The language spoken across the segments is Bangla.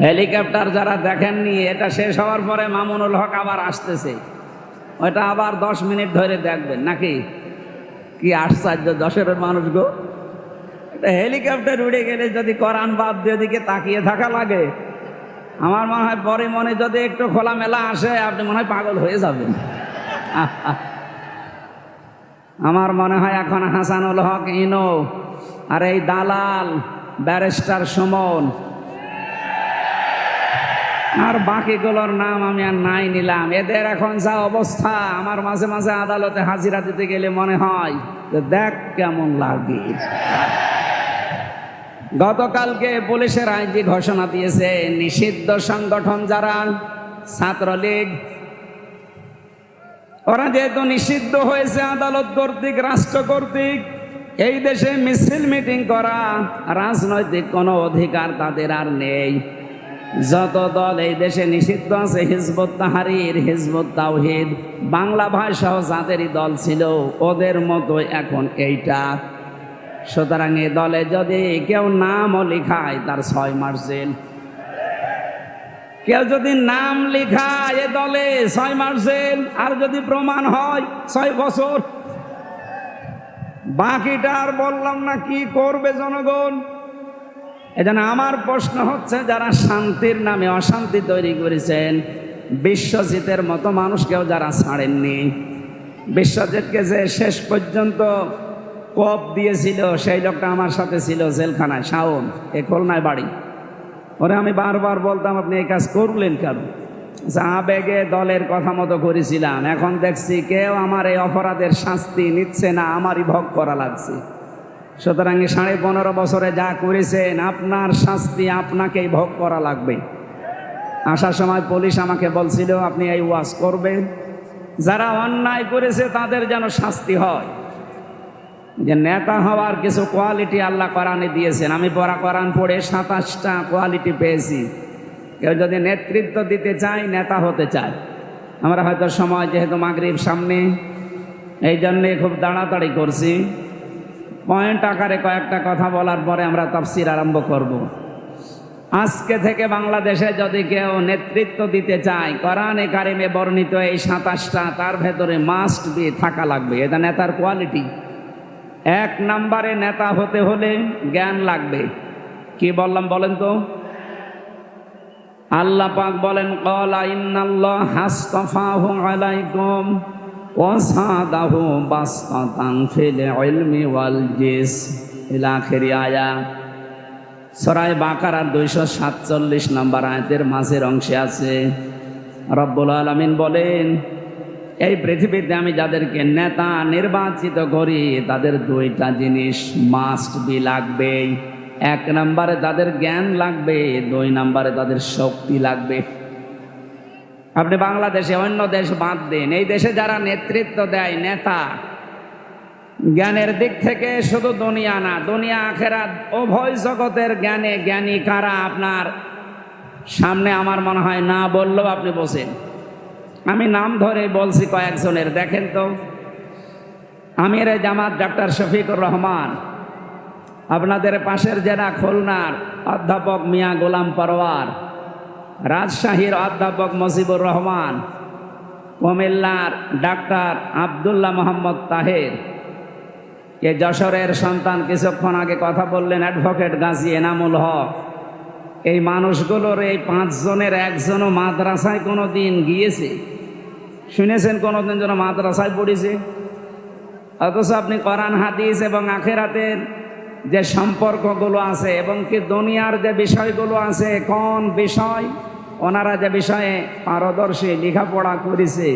হেলিকপ্টার যারা দেখেননি, এটা শেষ হওয়ার পরে মামুনুল হক আবার আসতেছে, ওইটা আবার 10 মিনিট ধরে দেখবেন নাকি। কি আশ্চর্য দশের মানুষ গো, এটা হেলিকপ্টার উড়ে গেলে যদি কোরআন বাদ দিয়ে দিকে তাকিয়ে থাকা লাগে, আমার মনে হয় পরে মনে যদি একটু খোলামেলা আসে আপনি মনে হয় পাগল হয়ে যাবেন। আমার মনে হয় এখন হাসানুল হক ইনো আর এই দালাল ব্যারিস্টার সুমন আর বাকিগুলোর নাম আমি আর নাই নিলাম, এদের এখন যা অবস্থা, আমার মাঝে মাঝে আদালতে হাজিরা দিতে গেলে মনে হয় যে দেখ কেমন লাগে। গতকালকে পুলিশের আইজি ঘোষণা দিয়েছে নিষিদ্ধ সংগঠন যারা ছাত্রলীগ, ওরা যেহেতু নিষিদ্ধ হয়েছে আদালত কর্তৃক, রাষ্ট্র কর্তৃক, এই দেশে মিছিল মিটিং করা রাজনৈতিক কোনো অধিকার তাদের আর নেই। যত দল এই দেশে নিষিদ্ধ আছে, হিজবুত তাহরির, হিজবুত তাওহীদ, বাংলা ভাই সহ যাদেরই দল ছিল ওদের মতো এখন এইটা। সুতরাং এই দলে যদি কেউ নামও লিখায় তার 6 মাস জেল। কেউ যদি নাম লিখায় এ দলে 6 মাস জেল, আর যদি প্রমাণ হয় 6 বছর। বাকিটা আর বললাম না, কি করবে জনগণ। এজন্য আমার প্রশ্ন হচ্ছে, যারা শান্তির নামে অশান্তি তৈরি করেছেন, বিশ্বজিতের মতো মানুষকেও যারা ছাড়েননি, বিশ্বজিৎকে যে শেষ পর্যন্ত কোপ দিয়েছিল সেই লোকটা আমার সাথে ছিল জেলখানায়, শাওন, এ খুলনায় বাড়ি। ওরে আমি বারবার বলতাম আপনি এই কাজ করলেন কেন? আবেগে দলের কথা মতো করেছিলাম, এখন দেখছি কেউ আমার এই অপরাধের শাস্তি নিচ্ছে না, আমারই ভোগ করা লাগছে। সুতরাং 15.5 বছরে যা করেছেন আপনার শাস্তি আপনাকেই ভোগ করা লাগবে। আসার সময় পুলিশ আমাকে বলছিল আপনি এই ওয়াজ করবেন, যারা অন্যায় করেছে তাদের যেন শাস্তি হয়। যে নেতা হওয়ার কিছু কোয়ালিটি আল্লাহ কোরআনে দিয়েছেন, আমি কোরআন পড়ে 27টা কোয়ালিটি পেয়েছি। কেউ যদি নেতৃত্ব দিতে চায়, নেতা হতে চায়, আমরা হয়তো সময় যেহেতু মাগরিব সামনে, এই জন্যে খুব তাড়াতাড়ি করছি। পয়েন্ট আকারে কয়েকটা কথা বলার পরে আমরা তাফসীর আরম্ভ করব। আজকে থেকে বাংলাদেশে যদি কেউ নেতৃত্ব দিতে চায়, কোরআনে কারিমে বর্ণিত এই 27টা তার ভেতরে মাস্ট বি থাকা লাগবে। এটা নেতার কোয়ালিটি। 1 নম্বরে নেতা হতে হলে জ্ঞান লাগবে। কি বললাম বলেন তো? আল্লাহ পাক বলেন, ক্বালা ইন্নাল্লাহা হাসতাফাহু আলাইকুম ওয়া সাদাহু বাসতাতান ফিল ইলমি ওয়াল জিসম ইলা আখিরি আয়াত। সূরা বাকারা 247 নম্বর আয়াতের মাঝের অংশে আছে রব্বুল আলামিন বলেন, এই পৃথিবীতে আমি যাদেরকে নেতা নির্বাচিত করি তাদের 2টা জিনিস মাস্ট বি লাগবে। 1 নম্বরে তাদের জ্ঞান লাগবে, 2 নম্বরে তাদের শক্তি লাগবে। আপনি বাংলাদেশে অন্য দেশ বাদ দেন, এই দেশে যারা নেতৃত্ব দেয় নেতা, জ্ঞানের দিক থেকে শুধু দুনিয়া না, দুনিয়া আখেরাত উভয় জগতের জ্ঞানে জ্ঞানী কারা আপনার সামনে আমার মনে হয় না বললেও আপনি বসেন। আমি নাম ধরে বলছি কয়েকজনের, দেখেন তো। আমিরে জামাত ডক্টর শফিকুর রহমান, আপনাদের পাশের জেলা খুলনার অধ্যাপক মিয়া গোলাম পরওয়ার, রাজশাহীর অধ্যাপক মুজিবুর রহমান, কুমিল্লার ডাক্তার আব্দুল্লাহ মোহাম্মদ তাহের, এ যশোরের সন্তান কিছুক্ষণ আগে কথা বললেন অ্যাডভোকেট গাজী এনামুল হক। এই মানুষগুলোর এই 5 জনের একজনও মাদ্রাসায় কোনো দিন গিয়েছে? শুনেছেন কোনোদিন যেন মাদ্রাসায় পড়েছে? অথচ আপনি কোরআন হাদিস এবং আখেরাতের যে সম্পর্কগুলো আছে এবং কি দুনিয়ার যে বিষয়গুলো আছে, কোন বিষয় ওনারা যে বিষয়ে পারদর্শী লেখাপড়া করেছে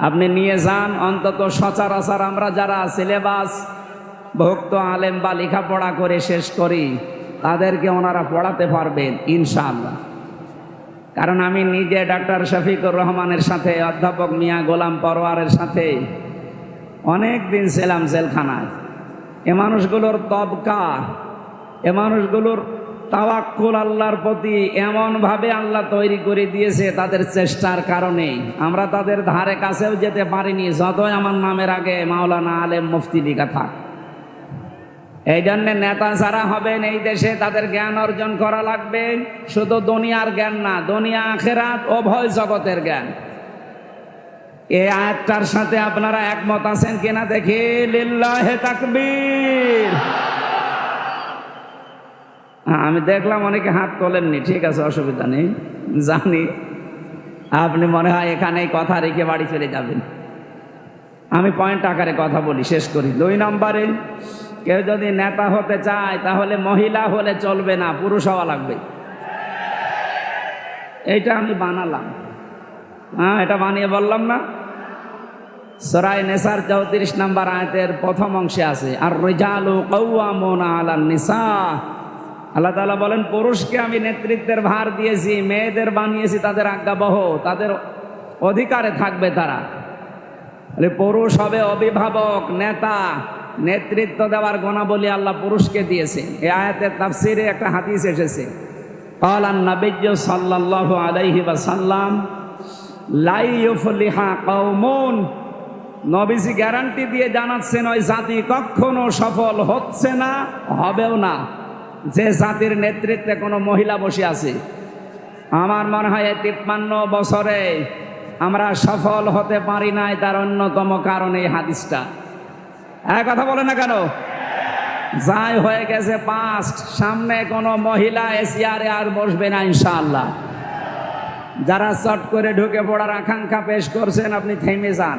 আপনি নিয়ে যান। অন্তত সচরাচর আমরা যারা সিলেবাস ভুক্ত আলেম বা লেখাপড়া করে শেষ করি তাদেরকে ওনারা পড়াতে পারবেন ইনশাআল্লাহ। কারণ আমি নিজে ডাক্তার শফিকুর রহমানের সাথে, অধ্যাপক মিয়া গোলাম পরওয়ারের সাথে অনেক দিন ছিলাম জেলখানায়। এ মানুষগুলোর তবকা, এ মানুষগুলোর তাওয়াক্কুল আল্লাহর প্রতি এমনভাবে আল্লাহ তৈরি করে দিয়েছে তাদের চেষ্টার কারণে। আমরা তাদের ধারে কাছেও যেতে পারিনি, যতই আমার নামের আগে মাওলানা আলেম মুফতি লেখা থাক। এই জন্য নেতা যারা হবেন এই দেশে তাদের জ্ঞান অর্জন করা লাগবে, শুধু দুনিয়ার জ্ঞান না, দুনিয়া আখেরাত উভয় জগতের জ্ঞান। এই আয়াতটার সাথে আপনারা একমত আছেন কিনা দেখি? লিল্লাহে তাকবীর। আমি দেখলাম অনেকে হাত তোলেননি, ঠিক আছে, অসুবিধা নেই, জানি আপনি মনে হয় এখানেই কথা রেখে বাড়ি চলে যাবেন। আমি পয়েন্ট আকারে কথা বলি, শেষ করি। 2 নম্বরে, কেউ যদি নেতা হতে চায় তাহলে মহিলা হলে চলবে না, পুরুষ হওয়া লাগবে। এইটা আমি বানালাম, এটা বানিয়ে বললাম না। সূরা নেসার 34 নম্বর আয়াতের প্রথম অংশে আছে, আর রিজালু কাওয়ামুনা আলান নিসা। আল্লাহ তাআলা বলেন, পুরুষকে আমি নেতৃত্বের ভার দিয়েছি, মেয়েদের বানিয়েছি তাদের আজ্ঞাবহ, তাদের অধিকারে থাকবে তারা। পুরুষ হবে অভিভাবক, নেতা, নেতৃত্ব দেওয়ার গুণাবলী আল্লাহ পুরুষকে দিয়েছে। এই আয়াতের তাফসিরে একটা হাদিস এসেছে, ক্বালান নবিয়্যু সাল্লাল্লাহু আলাইহি ওয়াসাল্লাম লা ইউফলিহা কওমুন। নবীজি গ্যারান্টি দিয়ে জানাচ্ছেন ওই জাতি কখনো সফল হচ্ছে না, হবেও না, যে জাতির নেতৃত্বে কোনো মহিলা বসে আছে। আমার মনে হয় 53 বছরে আমরা সফল হতে পারি নাই, তার অন্যতম কারণ এই হাদিসটা। কথা বলে না কেন? যাই হয়ে গেছে পাস্ট, সামনে কোনো মহিলা এশিয়ারে আর বসবে না ইনশাআল্লাহ। যারা চট করে ঢুকে পড়ার আকাঙ্ক্ষা পেশ করছেন, আপনি থেমে যান,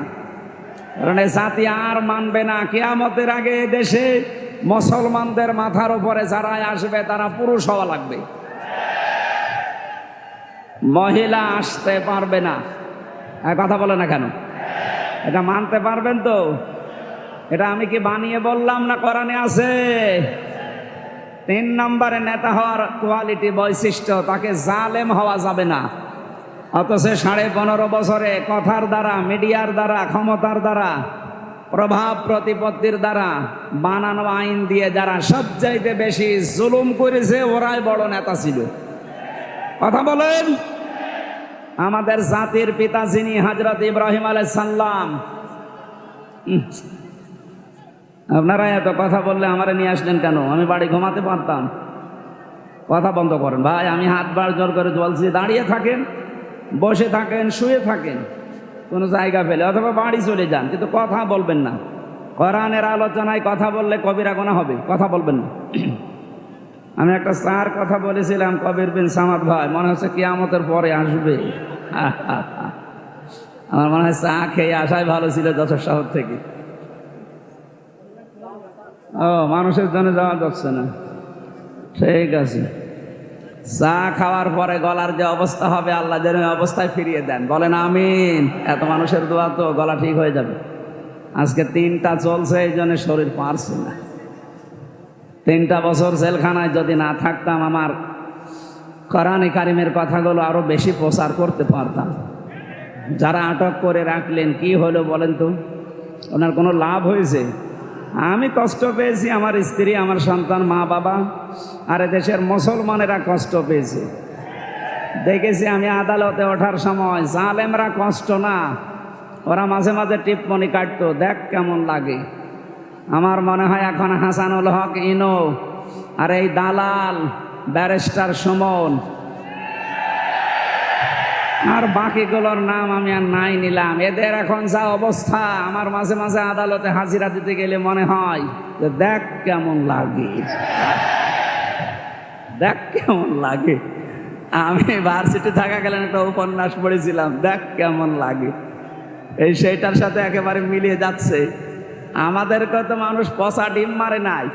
কারণ এই জাতি আর মানবে না। কিয়ামতের আগে দেশে মুসলমানদের মাথার উপরে যারা আসবে তারা পুরুষ হওয়া লাগবে, মহিলা আসতে পারবে না। কথা বলে না কেন? এটা মানতে পারবেন তো? এটা আমি কি বানিয়ে বললাম না কোরআনে আছে? 3 নম্বরে, নেতা হওয়ার কোয়ালিটি, বৈশিষ্ট্য, তাকে জালেম হওয়া যাবে না। অথচ 15.5 বছরে কথার দ্বারা, মিডিয়ার দ্বারা, ক্ষমতার দ্বারা, প্রভাব প্রতিপত্তির দ্বারা, বানানো আইন দিয়ে যারা সবচাইতে বেশি জুলুম করেছে ওরাই বড় নেতা ছিল। কথা বলেন। আমাদের জাতির পিতা যিনি, হযরত ইব্রাহিম আলাইহিস সালাম। আপনারা এত কথা বললে আমারে নিয়ে আসলেন কেন? আমি বাড়ি ঘুমাতে পারতাম। কথা বন্ধ করেন ভাই, আমি হাত বার জোর করে বলছি, দাঁড়িয়ে থাকেন, বসে থাকেন, শুয়ে থাকেন কোনো জায়গা পেলে, অথবা বাড়ি চলে যান, কিন্তু কথা বলবেন না। কোরআনের আলোচনায় কথা বললে কবিরা গুনাহ হবে, কথা বলবেন না। আমি একটা স্যার কথা বলেছিলাম, কবির বিন সামাদ ভাই, মনে হচ্ছে কিয়ামতের পরে আসবে। আমার মনে হয় চা খেয়ে আসাই ভালো ছিল যশোর শহর থেকে। মানুষের জন্য যাওয়া যাচ্ছে না, ঠিক আছে। চা খাওয়ার পরে গলার যে অবস্থা হবে, আল্লাহ যেন অবস্থায় ফিরিয়ে দেন, বলেন আমিন। এত মানুষের দোয়া তো, গলা ঠিক হয়ে যাবে। আজকে 3টা চলছে, এই জন্য শরীর পারছে না। 3টা বছর জেলখানায় যদি না থাকতাম, আমার কোরআনে কারিমের কথাগুলো আরো বেশি প্রচার করতে পারতাম। যারা আটক করে রাখলেন, কি হলো বলেন তো? ওনার কোনো লাভ হয়েছে? আমি কষ্ট পেয়েছি, আমার স্ত্রী, আমার সন্তান, মা বাবা, আর দেশের মুসলমানেরা কষ্ট পেয়েছে। দেখেছি আমি আদালতে ওঠার সময়, জালেমরা কষ্ট না, ওরা মাঝে মাঝে টিপমনি কাটতো, দেখ কেমন লাগে। আমার মনে হয় এখন হাসানুল হক ইনো আর এই দালাল ব্যারিস্টার সুমন আর বাকিগুলোর নাম আমি আর নাই নিলাম, এদের এখন যা অবস্থা, আমার মাঝে মাঝে আদালতে হাজিরা দিতে গেলে মনে হয় যে দেখ কেমন লাগে, দেখ কেমন লাগে। আমি ভার্সিটি থাকাকালীন একটা উপন্যাস পড়েছিলাম, দেখ কেমন লাগে। এই সেইটার সাথে একেবারে মিলিয়ে যাচ্ছে। আমাদেরকে তো মানুষ পচা ডিম মারে নাই,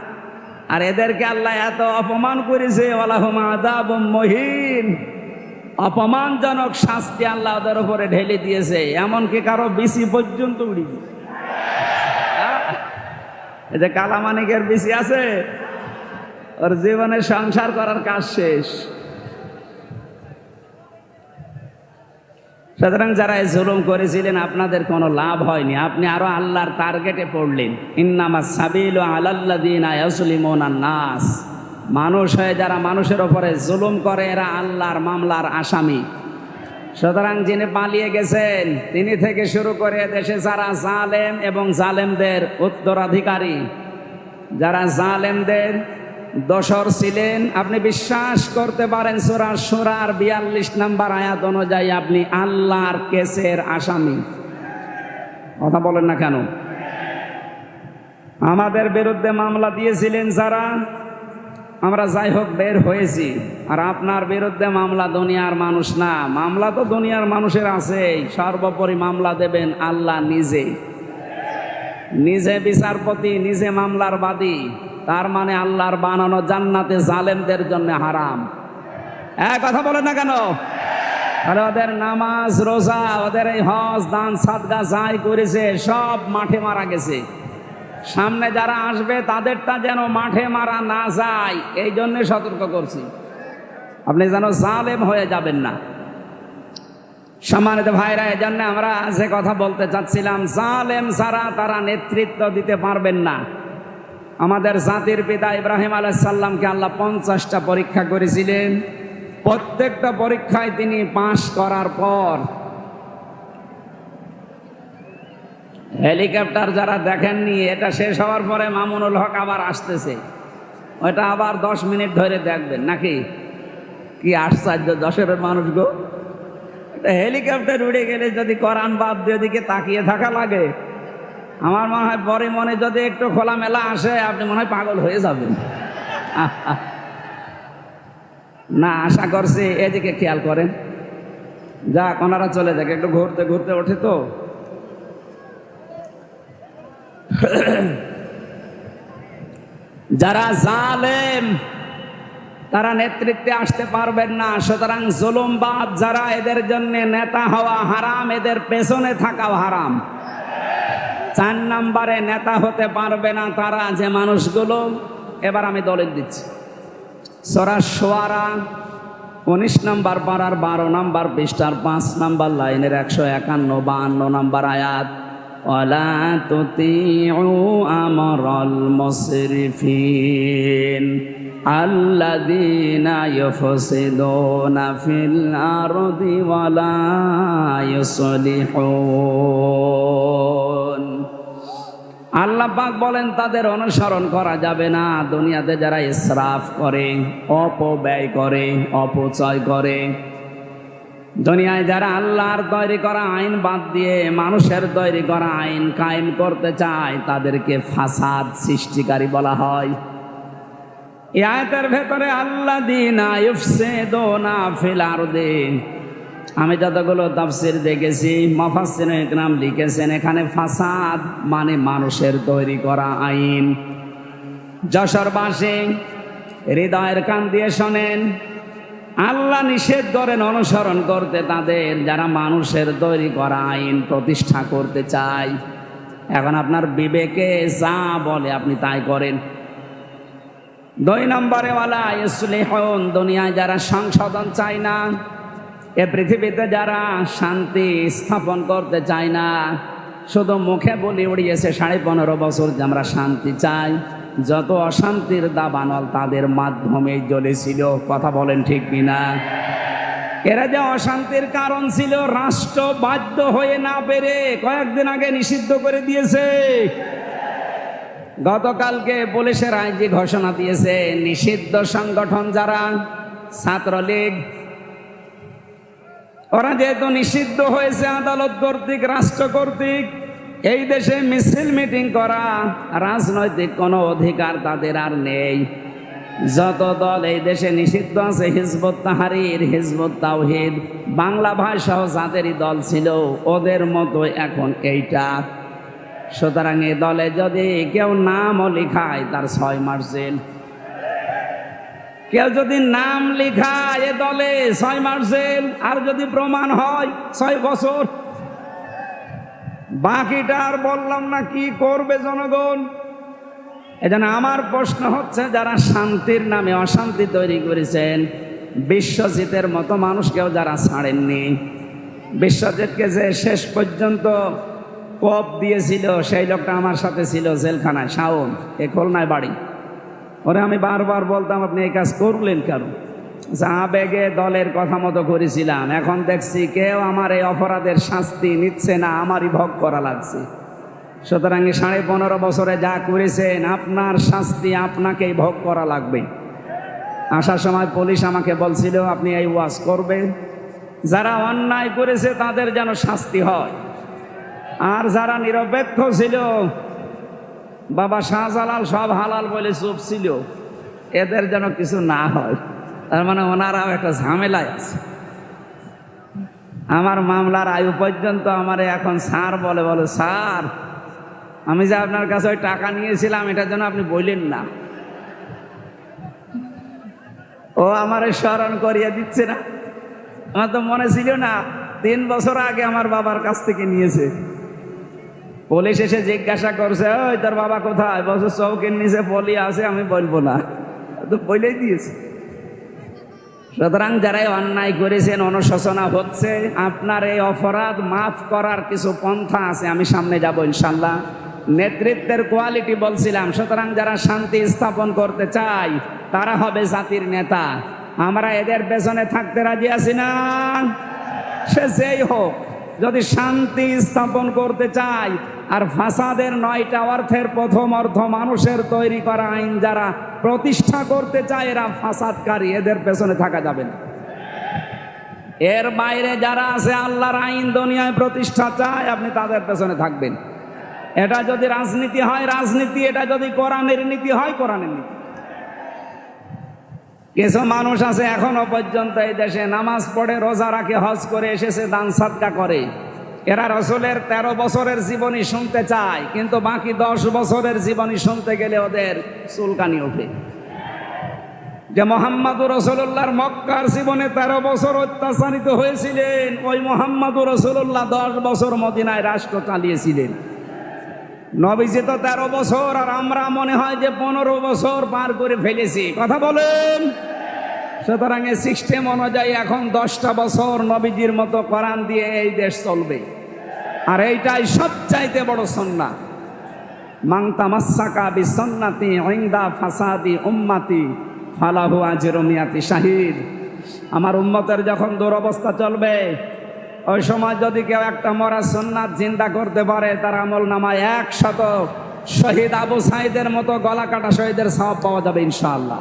আর এদেরকে আল্লাহ এত অপমান করেছে, ওয়ালাহুম আযাবুম মুহিন, অপমানজনক শাস্তি আল্লাহ ওদের উপরে ঢেলে দিয়েছে, এমনকি কারো বিসি পর্যন্ত উড়ি দিয়েছে। এই যে কালামানিকের বিসি আছে, ওর জীবনে সংসার করার কাজ শেষ। সুতরাং যারা জুলুম করেছিলেন, আপনাদের কোনো লাভ হয়নি, আপনি আরো আল্লাহর টার্গেটে পড়লেন। ইন্নামাস সাবিলু আলাল্লাযিনা ইয়াজলিমুনান নাস, মানুষ হয়ে যারা মানুষের ওপরে জুলুম করে, এরা আল্লাহর মামলার আসামি। সুতরাং যিনি পালিয়ে গেছেন, তিনি থেকে শুরু করে দেশে যারা জালেম এবং জালেমদের উত্তরাধিকারী, যারা জালেমদের দোসর ছিলেন, আপনি বিশ্বাস করতে পারেন সূরা শুরার 42 নম্বর আয়াত অনুযায়ী আপনি আল্লাহর কেসের আসামি। কথা বলেন না কেন? আমাদের বিরুদ্ধে মামলা দিয়েছিলেন যারা, আমরা যাই হোক বের হয়েছি। আর আপনার বিরুদ্ধে মামলা দুনিয়ার মানুষ না, মামলা তো দুনিয়ার মানুষের আছে, সর্বোপরি মামলা দেবেন আল্লাহ নিজে। নিজে বিচারপতি, নিজে মামলার বাদী। তার মানে আল্লাহর বানানো জান্নাতে জালেমদের জন্য হারাম। কথা বলেন না কেন? আর ওদের নামাজ রোজা, ওদের এই হজ দান সাদকা যাই করেছে সব মাঠে মারা গেছে। সামনে যারা আসবে তাদেরটা যেন মাঠে মারা না যায়, এই জন্য সতর্ক করছি, আপনি যেন জালেম হয়ে যাবেন না। সম্মানিত ভাইরা, এই জন্য আমরা যে কথা বলতে চাচ্ছিলাম, জালেম ছাড়া তারা নেতৃত্ব দিতে পারবেন না। আমাদের জাতির পিতা ইব্রাহিম আলাইহিস সালামকে আল্লাহ 50টা পরীক্ষা করেছিলেন। প্রত্যেকটা পরীক্ষায় তিনি পাশ করার পর, হেলিকপ্টার যারা দেখেননি, এটা শেষ হওয়ার পরে মামুনুল হক আবার আসতেছে, ওইটা আবার 10 মিনিট ধরে দেখবেন নাকি? কি আশ্চর্য দশের মানুষ গো! হেলিকপ্টার উড়ে গেলে যদি কোরআন বাদ দিয়ে দিকে তাকিয়ে থাকা লাগে, আমার মনে হয় পরে মনে যদি একটু খোলামেলা আসে, আপনি মনে হয় পাগল হয়ে যাবেন। না, আশা করছি এদিকে খেয়াল করেন। যাক, ওনারা চলে যাক, একটু ঘুরতে ঘুরতে ওঠে তো। যারা জালেম তারা নেতৃত্বে আসতে পারবেন না। সুতরাং জুলুমবাদ যারা, এদের জন্য নেতা হওয়া হারাম, এদের পেছনে থাকাও হারাম। 4 নম্বরে নেতা হতে পারবে না তারা যে মানুষগুলো, এবার আমি দলিল দিচ্ছি। সূরা শুআরা 19 নম্বর পারার 12 নম্বর পৃষ্ঠার 5 নম্বর লাইনের 151-52 নম্বর আয়াত, ওয়ালা তুতিউ আমরাল মুসরিফিন আল্লাযীনা ইউফসিদুনা ফিল আরদি ওয়ালা ইউসলিহুন। আল্লাহ পাক বলেন তাদের অনুসরণ করা যাবে না। দুনিয়াতে যারা ইসরাফ করে, অপব্যয় করে, অপচয় করে, দুনিয়ায় যারা আল্লাহর তৈরি করা আইন বাদ দিয়ে মানুষের তৈরি করা আইন কায়েম করতে চায়, তাদেরকে ফাসাদ সৃষ্টিকারী বলা হয়। এই আয়াতের ভেতরে আল্লাযীনা ইউফসিদুনা ফিল আরদি, আমি যতগুলো তাফসীর দেখেছি, মুফাসসিরিন ইকরাম লিখেছেন এখানে ফাসাদ মানে মানুষের তৈরি করা আইন। যশোরবাসী হৃদয়ের কান দিয়ে শোনেন, আল্লাহ নিষেধ করেন অনুসরণ করতে তাদের যারা মানুষের তৈরি করা আইন প্রতিষ্ঠা করতে চায়। এখন আপনার বিবেকে যা বলে আপনি তাই করেন। 2 নম্বরে ওয়ালা ইউসলিহুন, দুনিয়ায় যারা সংশোধন চায় না, এ পৃথিবীতে যারা শান্তি স্থাপন করতে চায় না, শুধু মুখে বলি উড়িয়েছে 15.5 বছর যে আমরা শান্তি চাই, যত অশান্তির দাবানল তাদের মাধ্যমেই জ্বলেছিল। কথা বলেন ঠিক কিনা? এরা যে অশান্তির কারণ ছিল, রাষ্ট্র বাধ্য হয়ে না পেরে কয়েকদিন আগে নিষিদ্ধ করে দিয়েছে। গতকালকে পুলিশের আইজি ঘোষণা দিয়েছে, নিষিদ্ধ সংগঠন যারা ছাত্রলীগ, ওরা যেহেতু নিষিদ্ধ হয়েছে আদালত কর্তৃক, রাষ্ট্র কর্তৃক, এই দেশে মিছিল মিটিং করা রাজনৈতিক কোনো অধিকার তাদের আর নেই। যত দল এই দেশে নিষিদ্ধ আছে, হিজবুত তাহরীর, হিজবুত তাওহীদ, বাংলা ভাষাও যাদেরই দল ছিল, ওদের মতো এখন এইটা। সুতরাং এই দলে যদি কেউ নামও লিখায়, তার 6 মাস জেল। কেউ যদি নাম লিখায় এ দলে, 6 মাস জেল, আর যদি প্রমাণ হয় 6 বছর। বাকিটা আর বললাম না, কি করবে জনগণ? এজন্য আমার প্রশ্ন হচ্ছে, যারা শান্তির নামে অশান্তি তৈরি করেছেন, বিশ্বজিতের মতো মানুষকেও যারা ছাড়েননি, বিশ্বজিৎকে যে শেষ পর্যন্ত কোপ দিয়েছিল, সেই লোকটা আমার সাথে ছিল জেলখানায়, শাওন, এ খুলনায় বাড়ি। ওরে আমি বারবার বলতাম, আপনি এই কাজ করলেন কেন? আবেগে দলের কথা মতো করেছিলাম, এখন দেখছি কেউ আমার এই অপরাধের শাস্তি নিচ্ছে না, আমারই ভোগ করা লাগছে। সুতরাং 15.5 বছরে যা করেছেন আপনার শাস্তি আপনাকেই ভোগ করা লাগবে। আসার সময় পুলিশ আমাকে বলছিল আপনি এই ওয়াজ করবেন, যারা অন্যায় করেছে তাদের যেন শাস্তি হয়, আর যারা নিরপেক্ষ ছিল, বাবা শাহজালাল সব হালাল বলে চুপ ছিল, এদের যেন কিছু না হয়। তার মানে ওনারাও একটা ঝামেলায় আছে। আমার মামলার আয়ু পর্যন্ত আমারে এখন স্যার বলে, বলে স্যার আমি যে আপনার কাছে ওই টাকা নিয়েছিলাম এটার জন্য আপনি বললেন না। ও আমারে স্মরণ করিয়ে দিচ্ছে না। আমার তো মনে ছিল না, 3 বছর আগে আমার বাবার কাছ থেকে নিয়েছে। পুলিশ এসে জিজ্ঞাসা করছে, ওই তোর বাবা কোথায়? বছর চৌকের নিচে পলি আছে, আমি বলবো না, তো বলেই দিয়েছে। সুতরাং যারাই অন্যায় করেছেন, অনুশোচনা হচ্ছে, আপনার এই অপরাধ মাফ করার কিছু পন্থা আছে, আমি সামনে যাব ইনশাল্লাহ। নেতৃত্বের কোয়ালিটি বলছিলাম। সুতরাং যারা শান্তি স্থাপন করতে চায় তারা হবে জাতির নেতা। আমরা এদের পেছনে থাকতে রাজি আছি না? সে যেই হোক, যদি শান্তি স্থাপন করতে চায় আর ফাসাদের 9টা অর্থের প্রথম অর্থ মানুষের তৈরি করা আইন যারা প্রতিষ্ঠা করতে চায় এরা ফাসাদকারী, এদের পেছনে থাকা যাবে না। এর বাইরে যারা আছে আল্লাহর আইন দুনিয়ায় প্রতিষ্ঠা চায়, আপনি তাদের পেছনে থাকবেন। এটা যদি রাজনীতি হয় রাজনীতি, এটা যদি কোরআনের নীতি হয় কোরআনের নীতি। কিছু মানুষ আছে এখনো পর্যন্ত এই দেশে নামাজ পড়ে, রোজা রাখে, হজ করে এসেছে, দান সাদকা করে। এরা রসুলের 13 বছরের জীবনী শুনতে চায়, কিন্তু বাকি 10 বছরের জীবনী শুনতে গেলে ওদের চুলকানি ওঠে। যে মোহাম্মদুর রাসূলুল্লাহর মক্কার জীবনে 13 বছর অত্যাচারিত হয়েছিলেন, ওই মোহাম্মদুর রাসূলুল্লাহ 10 বছর মদিনায় রাষ্ট্র চালিয়েছিলেন। নবীজি তো 13 বছর, আর আমরা মনে হয় যে 15 বছর পার করে ফেলেছি। কথা বলেন। সুতরাং এই সিস্টেম অনুযায়ী এখন 10টা বছর নবীজির মতো কোরআন দিয়ে এই দেশ চলবে, আর এইটাই সবচাইতে বড় সুন্নাহ। মান তামাসসাকা বিসুন্নতি ইনদা ফাসাদি উম্মতি ফালাহু আজরু মিয়াতি শাহিদ। আমার উম্মতের যখন দুরবস্থা চলবে, ওই সময় যদি কেউ একটা মরা সুন্নাত জিন্দা করতে পারে, তার আমল নামায় 100 শহীদ আবু সাইদের মতো গলা কাটা শহীদের সওয়াব পাওয়া যাবে ইনশাআল্লাহ।